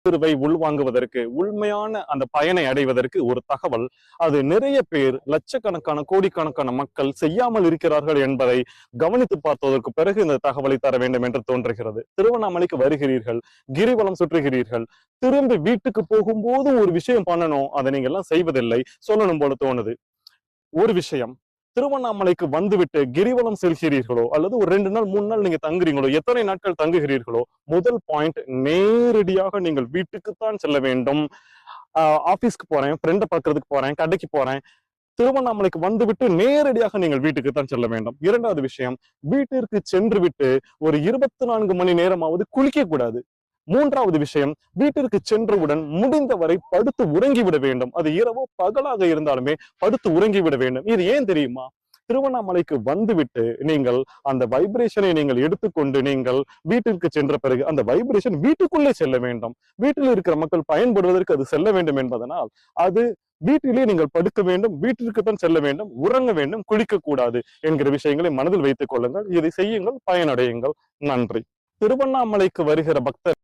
தீர்வை உள்வாங்குவதற்கு, உண்மையான அந்த பயனை அடைவதற்கு ஒரு தகவல், அது நிறைய பேர், லட்சக்கணக்கான கோடிக்கணக்கான மக்கள் செய்யாமல் இருக்கிறார்கள் என்பதை கவனித்து பார்த்ததற்கு பிறகு இந்த தகவலை தர வேண்டும் என்று தோன்றுகிறது. திருவண்ணாமலைக்கு வருகிறீர்கள், கிரிவலம் சுற்றுகிறீர்கள், திரும்பி வீட்டுக்கு போகும்போது ஒரு விஷயம் பண்ணணும், அதை நீங்க எல்லாம் செய்வதில்லை, சொல்லணும் போல தோணுது. ஒரு விஷயம், திருவண்ணாமலைக்கு வந்துவிட்டு கிரிவலம் செல்கிறீர்களோ அல்லது ஒரு 2 நாள் 3 நாள் நீங்க தங்குறீங்களோ, எத்தனை நாட்கள் தங்குகிறீர்களோ, முதல் பாயிண்ட், நேரடியாக நீங்கள் வீட்டுக்குத்தான் செல்ல வேண்டும். ஆபீஸ்க்கு போறேன், ஃப்ரெண்டை பார்க்கறதுக்கு போறேன், கடைக்கு போறேன், திருவண்ணாமலைக்கு வந்துவிட்டு நேரடியாக நீங்கள் வீட்டுக்கு தான் செல்ல வேண்டும். 2வது விஷயம், வீட்டிற்கு சென்று விட்டு ஒரு 24 மணி நேரமாவது குளிக்க கூடாது. 3வது விஷயம், வீட்டிற்கு சென்றவுடன் முடிந்தவரை படுத்து உறங்கிவிட வேண்டும். அது இரவோ பகலாக இருந்தாலுமே படுத்து உறங்கிவிட வேண்டும். இது ஏன் தெரியுமா? திருவண்ணாமலைக்கு வந்துவிட்டு நீங்கள் அந்த வைப்ரேஷனை நீங்கள் எடுத்துக்கொண்டு நீங்கள் வீட்டிற்கு சென்ற பிறகு அந்த வைப்ரேஷன் வீட்டுக்குள்ளே செல்ல வேண்டும். வீட்டில் இருக்கிற மக்கள் பயன்படுவதற்கு அது செல்ல வேண்டும் என்பதனால் அது வீட்டிலே நீங்கள் படுக்க வேண்டும், வீட்டிற்கு தான் செல்ல வேண்டும், உறங்க வேண்டும், குளிக்க கூடாது என்கிற விஷயங்களை மனதில் வைத்துக் கொள்ளுங்கள். இதை செய்யுங்கள், பயனடையுங்கள். நன்றி. திருவண்ணாமலைக்கு வருகிற பக்தர்